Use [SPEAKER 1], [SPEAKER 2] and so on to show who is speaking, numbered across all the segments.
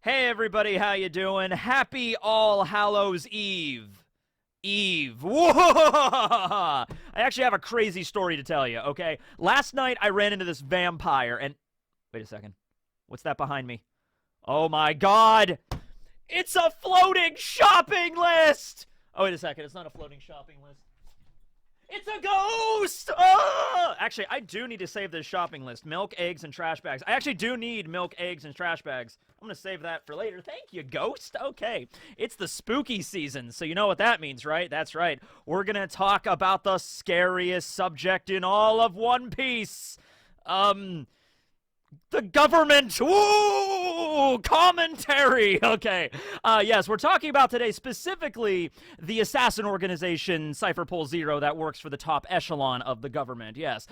[SPEAKER 1] Hey everybody, how you doing? Happy All Hallows Eve. Whoa! I actually have a crazy story to tell you, okay? Last night I ran into this vampire and... Wait a second. What's that behind me? Oh my god! It's a floating shopping list! Oh, wait a second. It's not a floating shopping list. It's a ghost! Oh! Actually, I do need to save this shopping list. Milk, eggs, and trash bags. I actually do need milk, eggs, and trash bags. I'm gonna save that for later. Thank you, ghost. Okay. It's the spooky season, so you know what that means, right? That's right. We're gonna talk about the scariest subject in all of One Piece. The government! Woo! Commentary! Okay. Yes, we're talking about today specifically the assassin organization Cypher Pole Zero that works for the top echelon of the government. Yes.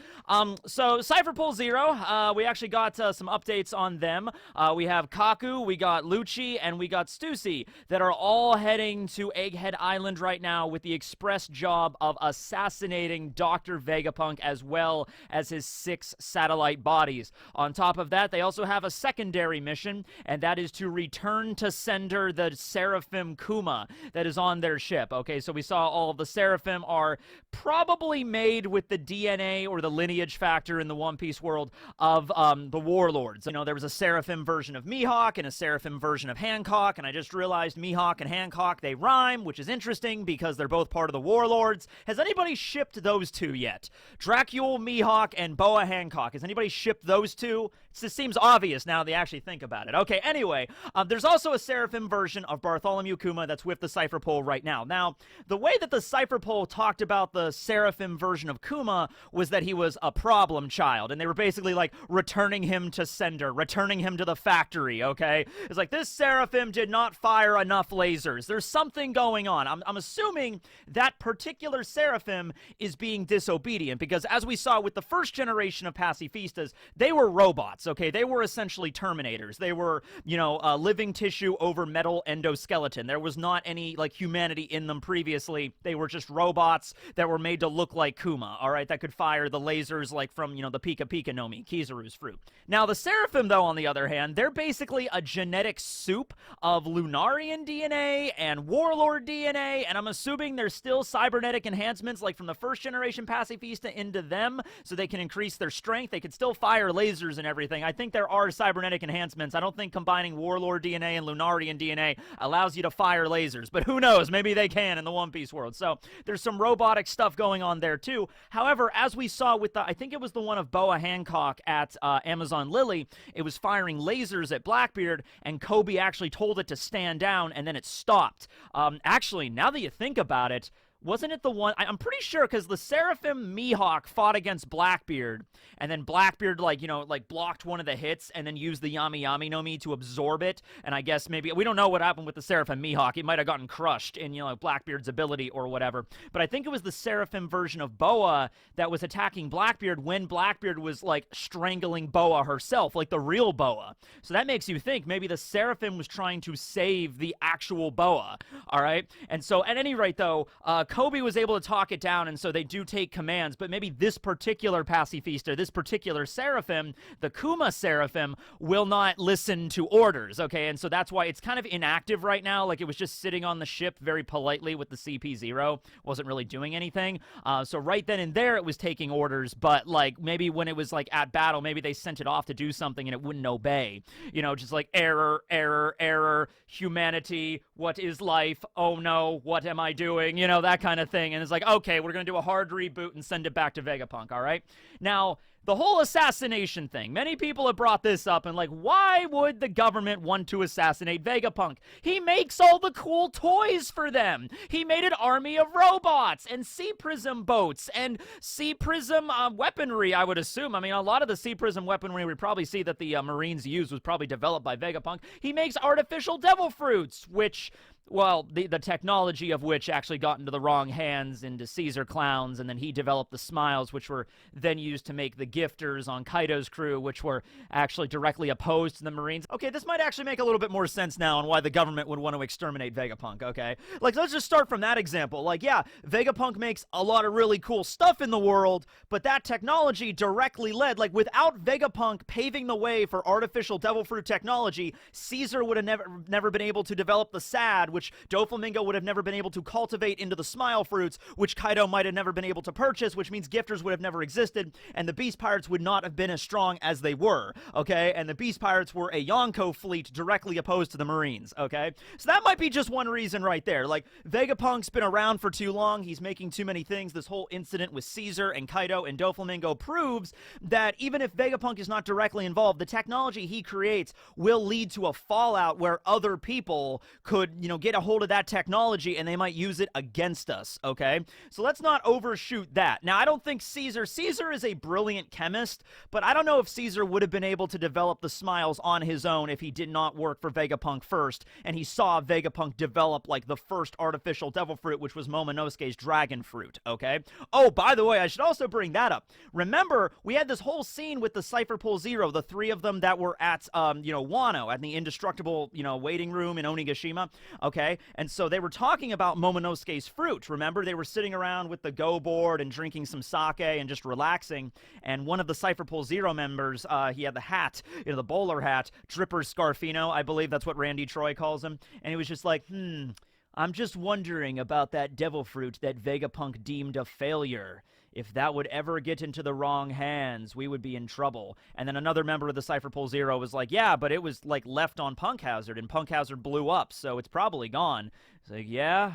[SPEAKER 1] So Cypher Pole Zero, we actually got some updates on them. We have Kaku, we got Lucci, and we got Stussy that are all heading to Egghead Island right now with the express job of assassinating Dr. Vegapunk as well as his 6 satellite bodies. On top of that, they also have a secondary mission, and that is to return to sender the Seraphim Kuma that is on their ship. Okay, so we saw all of the Seraphim are probably made with the DNA or the lineage factor in the One Piece world of the warlords. You know, there was a Seraphim version of Mihawk and a Seraphim version of Hancock, and I just realized Mihawk and Hancock, they rhyme, which is interesting because they're both part of the warlords. Has anybody shipped those two yet? Dracule, Mihawk, and Boa Hancock. Has anybody shipped those two? It seems obvious now they actually think about it. Okay, anyway, there's also a Seraphim version of Bartholomew Kuma that's with the Cypher Pole right now. Now, the way that the Cypher Pole talked about the Seraphim version of Kuma was that he was a problem child, and they were basically like returning him to sender, returning him to the factory, okay? It's like, this Seraphim did not fire enough lasers. There's something going on. I'm assuming that particular Seraphim is being disobedient, because as we saw with the first generation of pacifistas, they were robots, okay? They were essentially Terminators. They were, you know, living tissue over metal endoskeleton. There was not any, like, humanity in them previously. They were just robots that were made to look like Kuma, all right, that could fire the lasers, like, from, you know, the Pika Pika Nomi, Kizaru's fruit. Now, the Seraphim, though, on the other hand, they're basically a genetic soup of Lunarian DNA and Warlord DNA, and I'm assuming there's still cybernetic enhancements, like, from the first generation Pacifista into them, so they can increase their strength. They could still fire lasers and everything. I think there are cybernetic enhancements. I don't think combining Warlord DNA and Lunarian DNA allows you to fire lasers, but who knows? Maybe they can in the One Piece world. So there's some robotic stuff going on there too. However, as we saw with the, I think it was the one of Boa Hancock at Amazon Lily, it was firing lasers at Blackbeard, and Kobe actually told it to stand down, and then it stopped. Actually, now that you think about it, wasn't it the one... I'm pretty sure, because the Seraphim Mihawk fought against Blackbeard, and then Blackbeard, like, you know, like, blocked one of the hits, and then used the Yami Yami no Mi to absorb it, and I guess maybe... We don't know what happened with the Seraphim Mihawk. It might have gotten crushed in, you know, Blackbeard's ability or whatever. But I think it was the Seraphim version of Boa that was attacking Blackbeard when Blackbeard was, like, strangling Boa herself, like the real Boa. So that makes you think maybe the Seraphim was trying to save the actual Boa, all right? And so, at any rate, though, Kobe was able to talk it down, and so they do take commands, but maybe this particular pacifista, this particular Seraphim, the Kuma Seraphim, will not listen to orders, okay? And so that's why it's kind of inactive right now. Like, it was just sitting on the ship very politely with the CP0, wasn't really doing anything. So right then and there, it was taking orders, but, like, maybe when it was, like, at battle, maybe they sent it off to do something and it wouldn't obey. You know, just like, error, error, error, humanity, what is life? Oh no, what am I doing? You know, that kind of thing. And it's like, okay, we're going to do a hard reboot and send it back to Vegapunk, all right? Now, the whole assassination thing, many people have brought this up and like, why would the government want to assassinate Vegapunk? He makes all the cool toys for them. He made an army of robots and Sea Prism boats and Sea Prism weaponry, I would assume. I mean, a lot of the Sea Prism weaponry we probably see that the Marines used was probably developed by Vegapunk. He makes artificial devil fruits, which Well, the technology of which actually got into the wrong hands, into Caesar clowns, and then he developed the smiles, which were then used to make the gifters on Kaido's crew, which were actually directly opposed to the Marines. Okay, this might actually make a little bit more sense now on why the government would want to exterminate Vegapunk, okay? Like, let's just start from that example. Like, yeah, Vegapunk makes a lot of really cool stuff in the world, but that technology directly led, like, without Vegapunk paving the way for artificial devil fruit technology, Caesar would have never been able to develop the sad, which Doflamingo would have never been able to cultivate into the smile fruits, which Kaido might have never been able to purchase, which means gifters would have never existed, and the Beast Pirates would not have been as strong as they were, okay? And the Beast Pirates were a Yonko fleet directly opposed to the Marines, okay? So that might be just one reason right there. Like, Vegapunk's been around for too long, he's making too many things. This whole incident with Caesar and Kaido and Doflamingo proves that even if Vegapunk is not directly involved, the technology he creates will lead to a fallout where other people could, you know, get a hold of that technology and they might use it against us, okay? So let's not overshoot that. Now, I don't think Caesar is a brilliant chemist, but I don't know if Caesar would have been able to develop the smiles on his own if he did not work for Vegapunk first, and he saw Vegapunk develop, like, the first artificial devil fruit, which was Momonosuke's dragon fruit, okay? Oh, by the way, I should also bring that up. Remember, we had this whole scene with the Cypher Pole Zero, the three of them that were at, Wano, at the indestructible, waiting room in Onigashima, okay? And so they were talking about Momonosuke's fruit. Remember, they were sitting around with the go board and drinking some sake and just relaxing, and one of the Cypher Pole Zero members, he had the hat, the bowler hat, Dripper Scarfino, I believe that's what Randy Troy calls him, and he was just like, I'm just wondering about that devil fruit that Vegapunk deemed a failure. If that would ever get into the wrong hands, we would be in trouble. And then another member of the Cypher Pole Zero was like, yeah, but it was, like, left on Punk Hazard, and Punk Hazard blew up, so it's probably gone. It's like, yeah,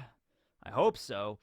[SPEAKER 1] I hope so.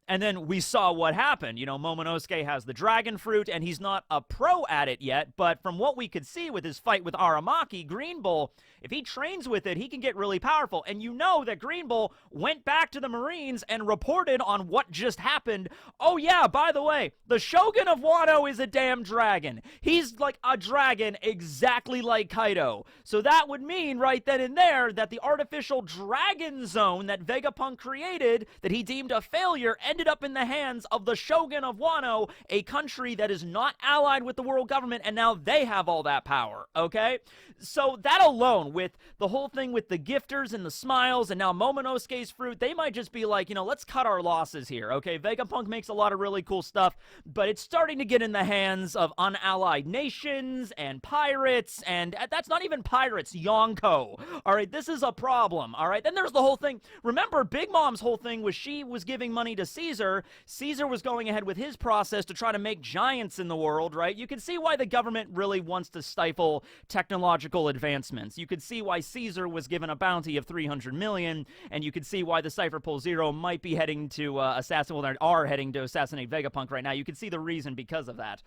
[SPEAKER 1] And then we saw what happened. Momonosuke has the dragon fruit, and he's not a pro at it yet, but from what we could see with his fight with Aramaki, Green Bull, if he trains with it, he can get really powerful. And you know that Green Bull went back to the Marines and reported on what just happened. Oh yeah, by the way, the Shogun of Wano is a damn dragon. He's like a dragon exactly like Kaido. So that would mean right then and there that the artificial dragon zone that Vegapunk created, that he deemed a failure, ended up in the hands of the Shogun of Wano, a country that is not allied with the world government, and now they have all that power, okay? So that alone, with the whole thing with the gifters and the smiles, and now Momonosuke's fruit, they might just be like, let's cut our losses here, okay? Vegapunk makes a lot of really cool stuff, but it's starting to get in the hands of unallied nations and pirates, and that's not even pirates, Yonko, all right? This is a problem, all right? Then there's the whole thing. Remember, Big Mom's whole thing was she was giving money to Caesar. Caesar was going ahead with his process to try to make giants in the world, right? You can see why the government really wants to stifle technological advancements. You could see why Caesar was given a bounty of 300 million, and you could see why the Cypher Pole Zero might be heading to they are heading to assassinate Vegapunk right now. You can see the reason because of that.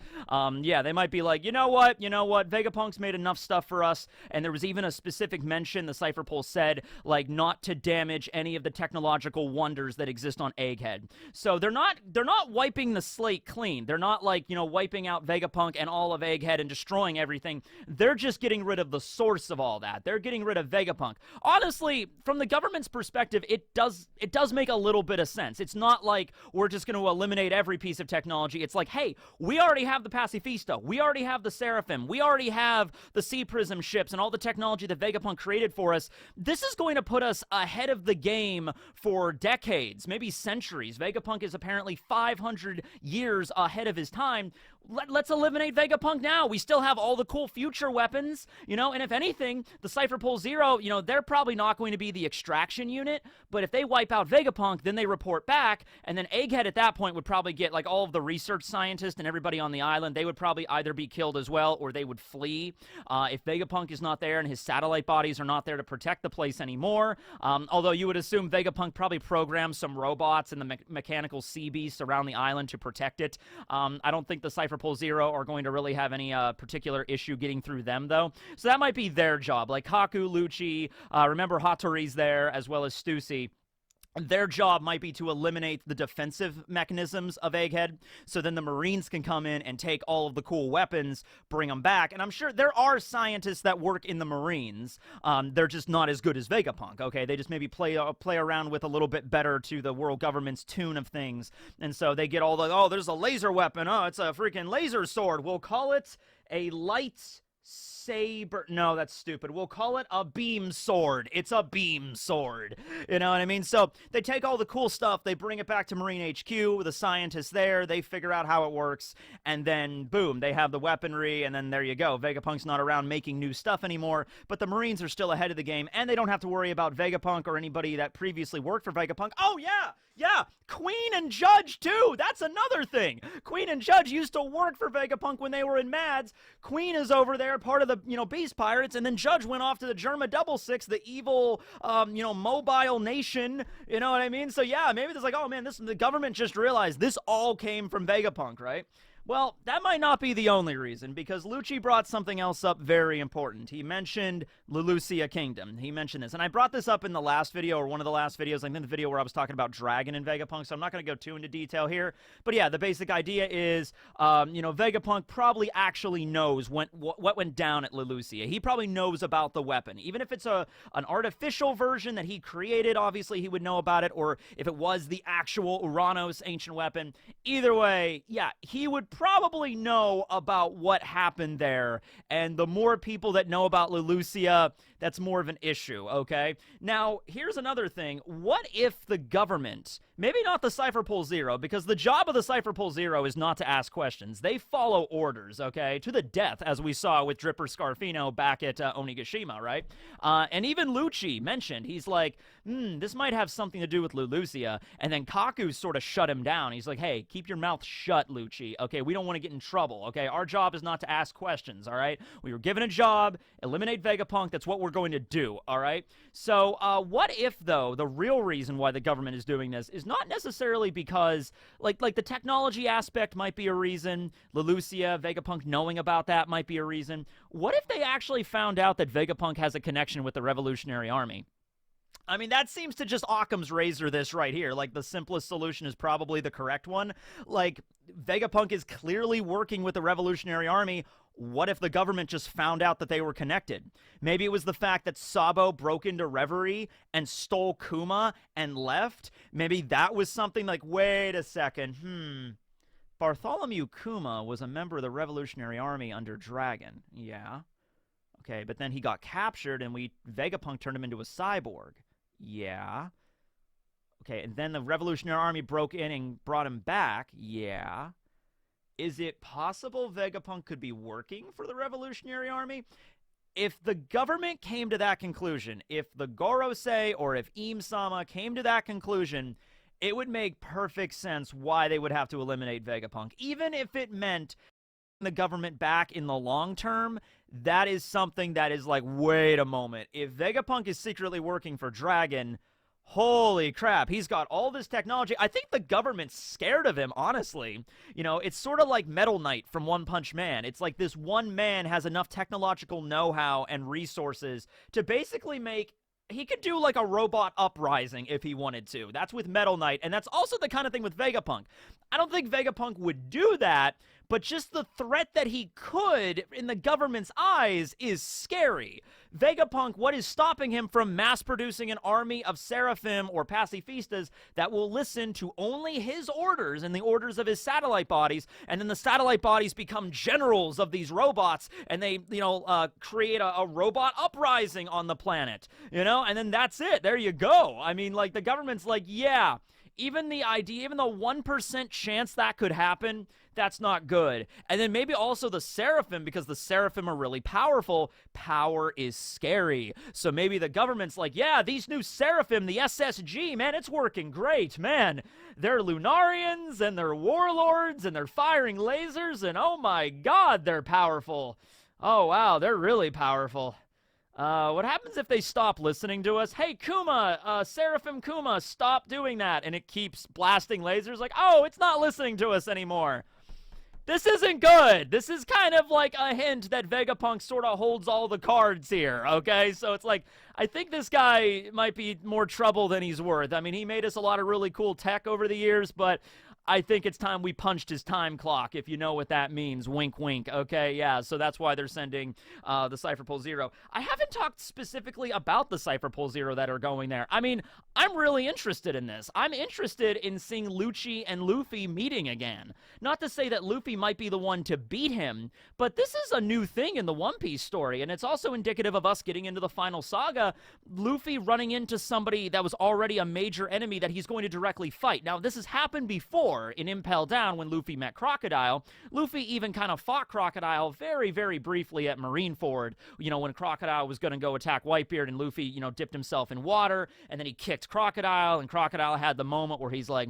[SPEAKER 1] Yeah, they might be like, you know what, Vegapunk's made enough stuff for us, and there was even a specific mention, the Cypher Pole said, like, not to damage any of the technological wonders that exist on Egghead. So they're not wiping the slate clean. They're not like, wiping out Vegapunk and all of Egghead and destroying everything. They're just getting rid of the source of all that. They're getting rid of Vegapunk. Honestly, from the government's perspective, it does make a little bit of sense. It's not like we're just going to eliminate every piece of technology. It's like, hey, we already have the Pacifista. We already have the Seraphim. We already have the Sea Prism ships and all the technology that Vegapunk created for us. This is going to put us ahead of the game for decades, maybe centuries. Vegapunk is apparently 500 years ahead of his time. Let's eliminate Vegapunk now. We still have all the cool future weapons, and if anything, the Cypher Pole Zero, they're probably not going to be the extraction unit, but if they wipe out Vegapunk, then they report back, and then Egghead at that point would probably get, like, all of the research scientists and everybody on the island. They would probably either be killed as well, or they would flee. If Vegapunk is not there and his satellite bodies are not there to protect the place anymore, although you would assume Vegapunk probably programmed some robots and the mechanical sea beasts around the island to protect it. I don't think the Cypher Pole Zero are going to really have any particular issue getting through them, though. So that might be their job. Like Haku, Lucci, remember Hattori's there, as well as Stussy. their job might be to eliminate the defensive mechanisms of Egghead, so then the Marines can come in and take all of the cool weapons, bring them back. And I'm sure there are scientists that work in the Marines. They're just not as good as Vegapunk, okay? They just maybe play around with a little bit better to the world government's tune of things. And so they get all the, oh, there's a laser weapon. Oh, it's a freaking laser sword. We'll call it a light saber. No, that's stupid. We'll call it a beam sword. It's a beam sword. You know what I mean? So they take all the cool stuff, they bring it back to Marine HQ with the scientists there, they figure out how it works, and then boom, they have the weaponry, and then there you go. Vegapunk's not around making new stuff anymore, but the Marines are still ahead of the game, and they don't have to worry about Vegapunk or anybody that previously worked for Vegapunk. Oh, yeah, Queen and Judge, too. That's another thing. Queen and Judge used to work for Vegapunk when they were in Mads. Queen is over there, part of the, Beast Pirates, and then Judge went off to the Germa Double Six, the evil, mobile nation, you know what I mean? So yeah, maybe there's like, oh man, the government just realized this all came from Vegapunk, right? Well, that might not be the only reason, because Lucci brought something else up very important. He mentioned Lulusia Kingdom. He mentioned this, and I brought this up in the last video, or one of the last videos, like in the video where I was talking about Dragon and Vegapunk, so I'm not going to go too into detail here. But yeah, the basic idea is, Vegapunk probably actually knows what went down at Lulusia. He probably knows about the weapon. Even if it's an artificial version that he created, obviously he would know about it, or if it was the actual Uranos ancient weapon. Either way, yeah, he would probably know about what happened there, and the more people that know about Lulusia, that's more of an issue, okay? Now, here's another thing. What if the government, maybe not the Cypher Pole Zero, because the job of the Cypher Pole Zero is not to ask questions. They follow orders, okay? To the death, as we saw with Dripper Scarfino back at Onigashima, right? And even Lucci mentioned, he's like, this might have something to do with Lulusia, and then Kaku sort of shut him down. He's like, hey, keep your mouth shut, Lucci, okay? We don't want to get in trouble, okay? Our job is not to ask questions, all right? We were given a job, eliminate Vegapunk, that's what we're going to do, all right? So, what if, though, the real reason why the government is doing this is not necessarily because, like the technology aspect might be a reason, Lulusia, Vegapunk knowing about that might be a reason. What if they actually found out that Vegapunk has a connection with the Revolutionary Army? I mean, that seems to just Occam's razor this right here. Like, the simplest solution is probably the correct one. Like, Vegapunk is clearly working with the Revolutionary Army. What if the government just found out that they were connected? Maybe it was the fact that Sabo broke into Reverie and stole Kuma and left. Maybe that was something like, wait a second, Bartholomew Kuma was a member of the Revolutionary Army under Dragon. Yeah. Okay, but then he got captured and Vegapunk turned him into a cyborg. Yeah. Okay, and then the Revolutionary Army broke in and brought him back. Yeah. Is it possible Vegapunk could be working for the Revolutionary Army? If the government came to that conclusion, if the Gorosei or if Im-sama came to that conclusion, it would make perfect sense why they would have to eliminate Vegapunk. Even if it meant the government back in the long term, that is something that is like, wait a moment. If Vegapunk is secretly working for Dragon, holy crap, he's got all this technology. I think the government's scared of him, honestly. It's sort of like Metal Knight from One Punch Man. It's like this one man has enough technological know-how and resources to basically make... He could do like a robot uprising if he wanted to. That's with Metal Knight, and that's also the kind of thing with Vegapunk. I don't think Vegapunk would do that, but just the threat that he could in the government's eyes is scary. Vegapunk, what is stopping him from mass-producing an army of Seraphim or pacifistas that will listen to only his orders and the orders of his satellite bodies, and then the satellite bodies become generals of these robots, and they, create a robot uprising on the planet, and then that's it. There you go. I mean, like, the government's like, yeah, even the 1% chance that could happen, that's not good. And then maybe also the Seraphim, because the Seraphim are really powerful. Power is scary. So maybe the government's like, yeah, these new Seraphim, the SSG, man, it's working great, man. They're Lunarians, and they're warlords, and they're firing lasers, and oh my god, they're powerful. Oh, wow, they're really powerful. What happens if they stop listening to us? Hey, Kuma, Seraphim Kuma, stop doing that. And it keeps blasting lasers like, oh, it's not listening to us anymore. This isn't good. This is kind of like a hint that Vegapunk sort of holds all the cards here, okay? So it's like, I think this guy might be more trouble than he's worth. I mean, he made us a lot of really cool tech over the years, but I think it's time we punched his time clock, if you know what that means. Wink, wink. Okay, yeah, so that's why they're sending the Cypher Pole Zero. I haven't talked specifically about the Cypher Pole Zero that are going there. I mean, I'm really interested in this. I'm interested in seeing Lucci and Luffy meeting again. Not to say that Luffy might be the one to beat him, but this is a new thing in the One Piece story, and it's also indicative of us getting into the final saga, Luffy running into somebody that was already a major enemy that he's going to directly fight. Now, this has happened before in Impel Down when Luffy met Crocodile. Luffy even kind of fought Crocodile very, very briefly at Marineford, you know, when Crocodile was going to go attack Whitebeard and Luffy, you know, dipped himself in water, and then he kicked Crocodile, and Crocodile had the moment where he's like,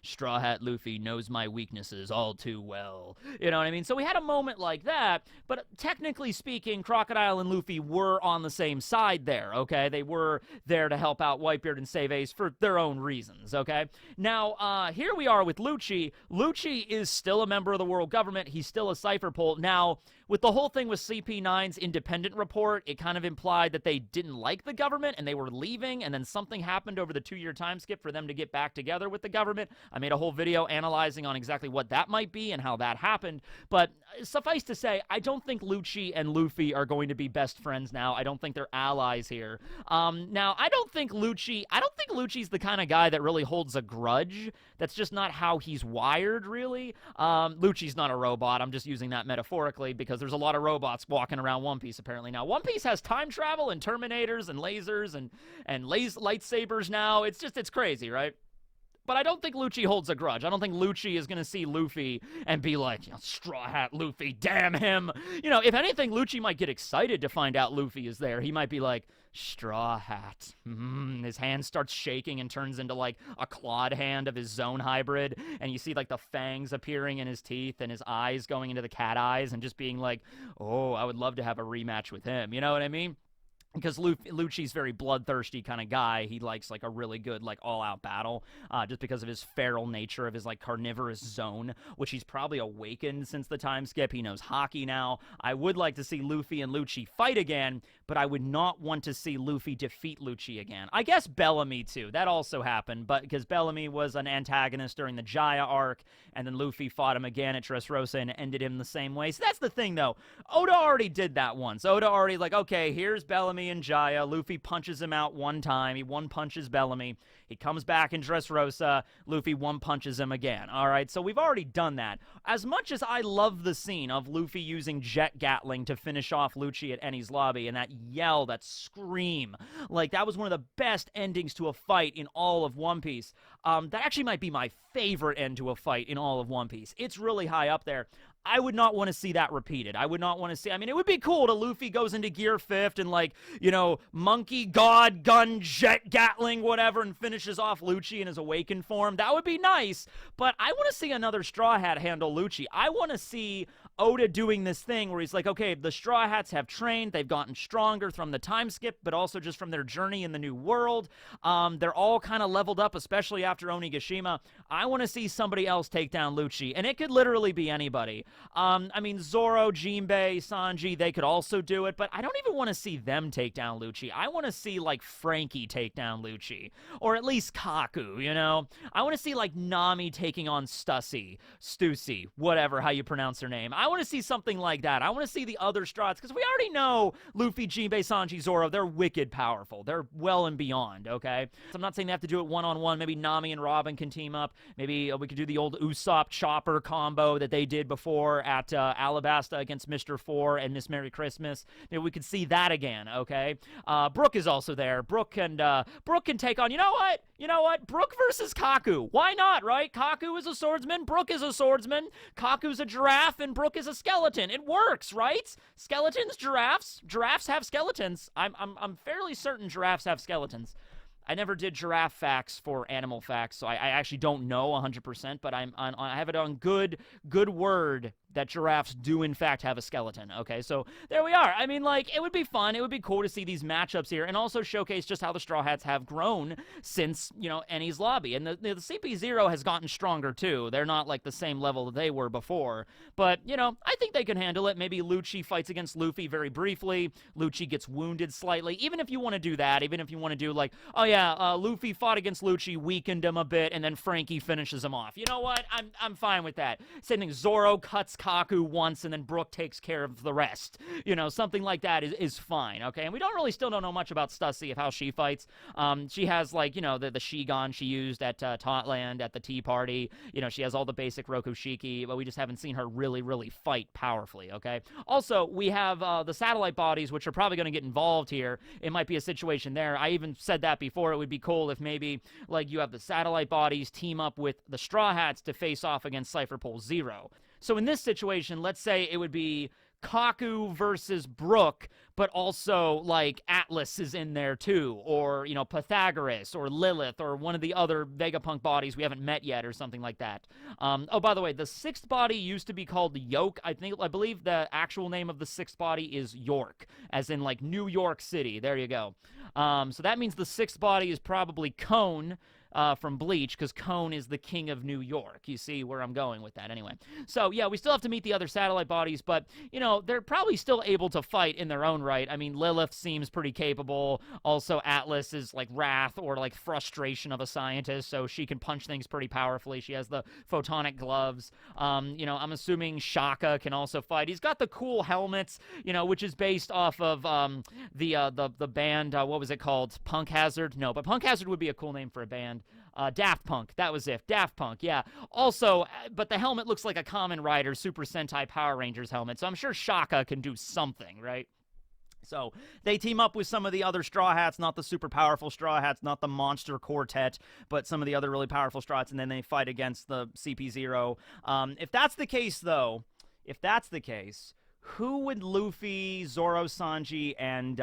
[SPEAKER 1] Straw Hat Luffy knows my weaknesses all too well. You know what I mean? So we had a moment like that, but technically speaking, Crocodile and Luffy were on the same side there, okay? They were there to help out Whitebeard and save Ace for their own reasons, okay? Now, here we are with Lucci. Lucci is still a member of the world government. He's still a Cypher Pole. Now, with the whole thing with CP9's independent report, it kind of implied that they didn't like the government and they were leaving, and then something happened over the 2-year time skip for them to get back together with the government. I made a whole video analyzing on exactly what that might be and how that happened, but suffice to say, I don't think Lucci and Luffy are going to be best friends now. I don't think they're allies here. Now, I don't think Lucci's the kind of guy that really holds a grudge. That's just not how he's wired, really. Lucci's not a robot. I'm just using that metaphorically because there's a lot of robots walking around One Piece, apparently. Now, One Piece has time travel and Terminators and lasers and lightsabers now. It's crazy, right? But I don't think Lucci holds a grudge. I don't think Lucci is going to see Luffy and be like, you know, Straw Hat Luffy, damn him. You know, if anything, Lucci might get excited to find out Luffy is there. He might be like, Straw Hat. His hand starts shaking and turns into like a clawed hand of his zone hybrid. And you see like the fangs appearing in his teeth and his eyes going into the cat eyes and just being like, oh, I would love to have a rematch with him. You know what I mean? Because Lucci's very bloodthirsty kind of guy. He likes like a really good like all-out battle just because of his feral nature, of his like carnivorous zone, which he's probably awakened since the time skip. He knows hockey now. I would like to see Luffy and Lucci fight again, but I would not want to see Luffy defeat Lucci again. I guess Bellamy too. That also happened, but because Bellamy was an antagonist during the Jaya arc, and then Luffy fought him again at Dressrosa and ended him the same way. So that's the thing though. Oda already did that once. Oda already like, okay, here's Bellamy and Jaya. Luffy punches him out one time. He one-punches Bellamy. He comes back in Dressrosa. Luffy one-punches him again. All right, so we've already done that. As much as I love the scene of Luffy using Jet Gatling to finish off Lucci at Eni's lobby, and that yell, that scream, like that was one of the best endings to a fight in all of One Piece. That actually might be my favorite end to a fight in all of One Piece. It's really high up there. I would not want to see that repeated. I would not want to see, I mean, it would be cool to Luffy goes into Gear 5th and like, you know, monkey, god, gun, jet, gatling, whatever, and finishes off Lucci in his awakened form. That would be nice, but I want to see another Straw Hat handle Lucci. I want to see Oda doing this thing where he's like, okay, the Straw Hats have trained, they've gotten stronger from the time skip, but also just from their journey in the new world. They're all kind of leveled up, especially after Onigashima. I want to see somebody else take down Lucci, and it could literally be anybody. I mean, Zoro, Jinbei, Sanji, they could also do it, but I don't even want to see them take down Lucci. I want to see, like, Frankie take down Lucci, or at least Kaku, you know? I want to see, like, Nami taking on Stussy, whatever, how you pronounce her name. I want to see something like that. I want to see the other Strats, because we already know Luffy, Jinbei, Sanji, Zoro, they're wicked powerful. They're well and beyond, okay? So I'm not saying they have to do it one-on-one. Maybe Nami and Robin can team up. Maybe we could do the old Usopp Chopper combo that they did before at Alabasta against Mr. 4 and Miss Merry Christmas. Maybe we could see that again, okay? Brook is also there. Brook can take on, you know what? Brook versus Kaku. Why not, right? Kaku is a swordsman, Brook is a swordsman, Kaku's a giraffe, and Brook is a skeleton. It works, right? Skeletons, giraffes have skeletons. I'm fairly certain giraffes have skeletons. I never did giraffe facts for animal facts, so I actually don't know 100%, but I have it on good word that giraffes do in fact have a skeleton. Okay, so there we are. I mean, like, it would be fun. It would be cool to see these matchups here and also showcase just how the Straw Hats have grown since, you know, Enies Lobby. And the CP0 has gotten stronger too. They're not like the same level that they were before. But, you know, I think they can handle it. Maybe Lucci fights against Luffy very briefly. Lucci gets wounded slightly. Even if you want to do that, even if you want to do like, oh yeah, Luffy fought against Lucci, weakened him a bit, and then Frankie finishes him off. You know what? I'm fine with that. Same thing, Zoro cuts Kaku once, and then Brook takes care of the rest. You know, something like that is fine, okay? And we still don't know much about Stussy of how she fights. She has, like, you know, the Shigan she used at Totland, at the Tea Party. You know, she has all the basic Rokushiki, but we just haven't seen her really fight powerfully, okay? Also, we have the satellite bodies, which are probably going to get involved here. It might be a situation there. I even said that before. It would be cool if maybe, like, you have the satellite bodies team up with the Straw Hats to face off against Cypher Pole Zero. So in this situation, let's say it would be Kaku versus Brook, but also, like, Atlas is in there too, or, you know, Pythagoras, or Lilith, or one of the other Vegapunk bodies we haven't met yet, or something like that. Oh, by the way, the sixth body used to be called the Yoke. I believe the actual name of the sixth body is York, as in, like, New York City. There you go. So that means the sixth body is probably Cone, from Bleach, because Cone is the king of New York. You see where I'm going with that anyway. So, yeah, we still have to meet the other satellite bodies, but, you know, they're probably still able to fight in their own right. I mean, Lilith seems pretty capable. Also, Atlas is, like, wrath or, like, frustration of a scientist, so she can punch things pretty powerfully. She has the photonic gloves. You know, I'm assuming Shaka can also fight. He's got the cool helmets, you know, which is based off of the band, what was it called? Punk Hazard? No, but Punk Hazard would be a cool name for a band. Daft Punk, that was it. Daft Punk, yeah. Also, but the helmet looks like a Kamen Rider Super Sentai Power Rangers helmet, so I'm sure Shaka can do something, right? So they team up with some of the other Straw Hats, not the super powerful Straw Hats, not the Monster Quartet, but some of the other really powerful Straw Hats, and then they fight against the CP0. If that's the case, though, who would Luffy, Zoro, Sanji, and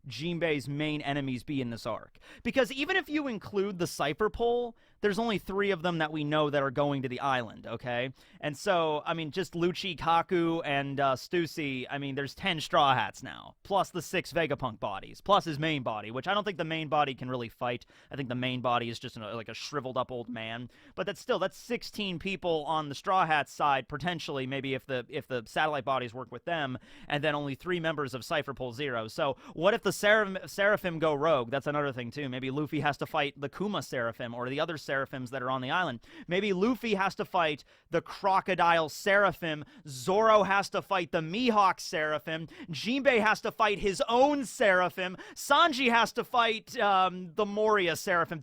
[SPEAKER 1] Jinbei's main enemies be in this arc? Because even if you include the Cypher Pole, there's only 3 of them that we know that are going to the island, okay? And so, I mean, just Lucci, Kaku, and Stussy, I mean, there's 10 Straw Hats now, plus the 6 Vegapunk bodies, plus his main body, which I don't think the main body can really fight. I think the main body is just like a shriveled up old man. But that's 16 people on the Straw Hats side, potentially, maybe if the satellite bodies work with them, and then only 3 members of Cypher Pole Zero. So what if the Seraphim go rogue? That's another thing, too. Maybe Luffy has to fight the Kuma Seraphim, or the other Seraphims that are on the island. Maybe Luffy has to fight the Crocodile Seraphim. Zoro has to fight the Mihawk Seraphim. Jinbei has to fight his own Seraphim. Sanji has to fight the Moria Seraphim.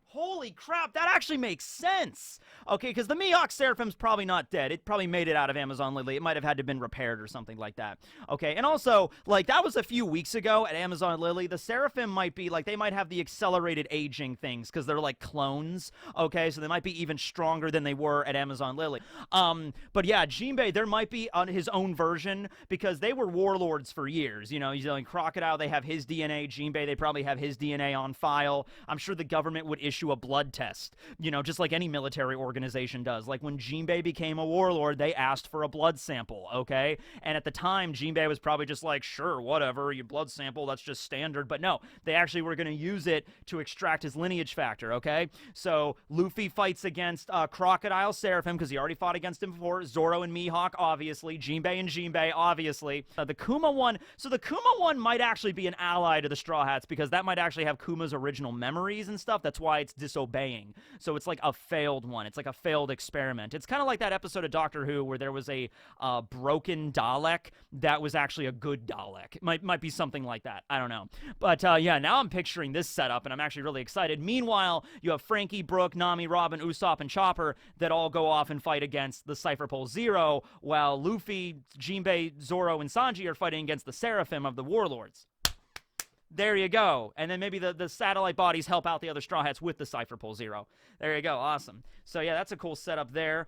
[SPEAKER 1] Holy crap, that actually makes sense. Okay, because the Mihawk Seraphim's probably not dead. It probably made it out of Amazon Lily. It might have had to have been repaired or something like that. Okay, and also, like, that was a few weeks ago at Amazon Lily. The Seraphim might be, like, they might have the accelerated aging things because they're, like, clones. Okay, so they might be even stronger than they were at Amazon Lily. But yeah, Jinbei, there might be on his own version because they were warlords for years. You know, he's like Crocodile, they have his DNA. Jinbei, they probably have his DNA on file. I'm sure the government would issue a blood test, you know, just like any military organization does. Like when Jinbei became a warlord, they asked for a blood sample, okay? And at the time, Jinbei was probably just like, sure, whatever, your blood sample, that's just standard. But no, they actually were going to use it to extract his lineage factor, okay? So Luffy fights against Crocodile Seraphim because he already fought against him before. Zoro and Mihawk, obviously. Jinbei, obviously. The Kuma one, so the Kuma one might actually be an ally to the Straw Hats because that might actually have Kuma's original memories and stuff. That's why it's disobeying. So it's like a failed one. It's like a failed experiment. It's kind of like that episode of Doctor Who where there was a broken Dalek that was actually a good Dalek. It might be something like that. I don't know. But yeah, now I'm picturing this setup and I'm actually really excited. Meanwhile, you have Frankie, Brook, Nami, Robin, Usopp, and Chopper that all go off and fight against the Cypher Pole Zero, while Luffy, Jinbei, Zoro, and Sanji are fighting against the Seraphim of the Warlords. There you go. And then maybe the satellite bodies help out the other Straw Hats with the Cypher Pole Zero. There you go. Awesome. So yeah, that's a cool setup there.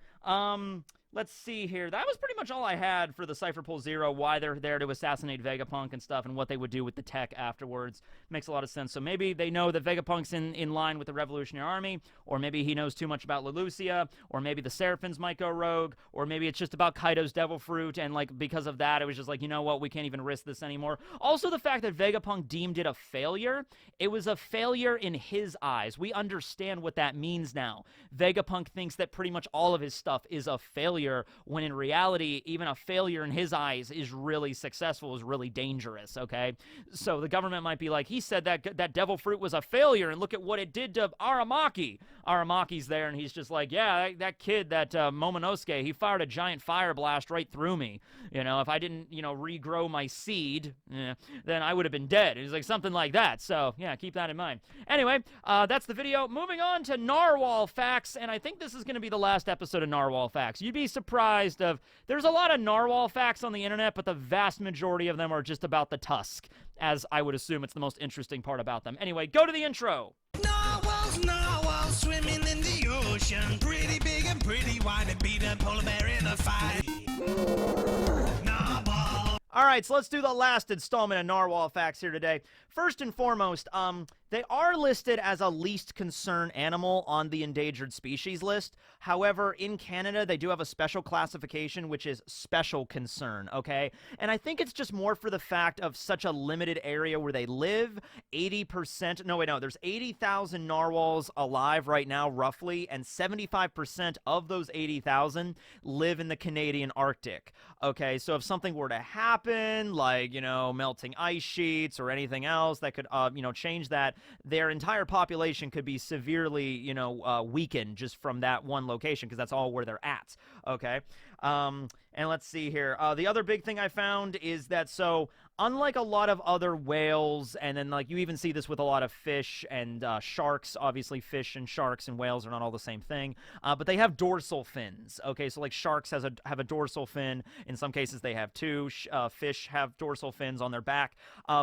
[SPEAKER 1] let's see here. That was pretty much all I had for the Cypher Pool Zero, why they're there to assassinate Vegapunk and stuff, and what they would do with the tech afterwards. Makes a lot of sense. So maybe they know that Vegapunk's in line with the Revolutionary Army, or maybe he knows too much about Lulusia, or maybe the Seraphims might go rogue, or maybe it's just about Kaido's Devil Fruit, and like because of that, it was just like, you know what, we can't even risk this anymore. Also, the fact that Vegapunk deemed it a failure, it was a failure in his eyes. We understand what that means now. Vegapunk thinks that pretty much all of his stuff is a failure, when in reality, even a failure in his eyes is really successful, is really dangerous, okay? So the government might be like, he said that Devil Fruit was a failure, and look at what it did to Aramaki. Aramaki's there, and he's just like, yeah, that kid, that Momonosuke, he fired a giant fire blast right through me. You know, if I didn't, you know, regrow my seed, then I would have been dead. It was like something like that. So, yeah, keep that in mind. Anyway, that's the video. Moving on to NARWHAL facts, and I think this is going to be the last episode of NARWHAL facts. You'd be surprised of, there's a lot of NARWHAL facts on the internet, but the vast majority of them are just about the tusk, as I would assume it's the most interesting part about them. Anyway, go to the intro.
[SPEAKER 2] Narwhals, narwhals, swimming in the ocean, pretty big and pretty wide, and beat a polar bear in a fight. Narwhal.
[SPEAKER 1] All right, so let's do the last installment of NARWHAL facts here today. First and foremost, they are listed as a least concern animal on the endangered species list. However, in Canada, they do have a special classification, which is special concern, okay? And I think it's just more for the fact of such a limited area where they live. 80%, no, wait, no, there's 80,000 narwhals alive right now, roughly, and 75% of those 80,000 live in the Canadian Arctic, okay? So if something were to happen, like, you know, melting ice sheets or anything else that could, you know, change that, their entire population could be severely, you know, weakened just from that one location, because that's all where they're at, okay? And let's see here. The other big thing I found is that, so, unlike a lot of other whales, and then, like, you even see this with a lot of fish and sharks, obviously fish and sharks and whales are not all the same thing, but they have dorsal fins, okay? So, like, sharks have a dorsal fin. In some cases, they have two. Fish have dorsal fins on their back.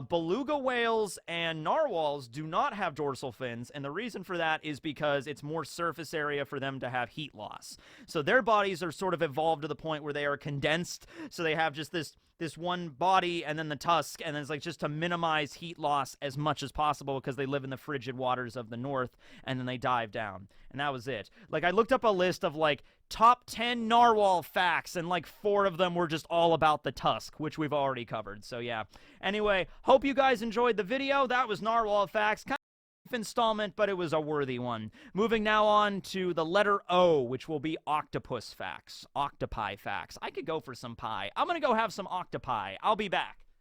[SPEAKER 1] Beluga whales and narwhals do not have dorsal fins, and the reason for that is because it's more surface area for them to have heat loss. So their bodies are sort of evolved to the point where they are condensed, so they have just this one body and then the tusk, and then it's like just to minimize heat loss as much as possible, because they live in the frigid waters of the north, and then they dive down. And that was it. Like, I looked up a list of, like, top 10 narwhal facts, and, like, 4 of them were just all about the tusk, which we've already covered. So, yeah. Anyway, hope you guys enjoyed the video. That was narwhal facts. Kind of installment, but it was a worthy one. Moving now on to the letter O, which will be octopus facts. Octopi facts. I could go for some pie. I'm gonna go have some octopi. I'll be back.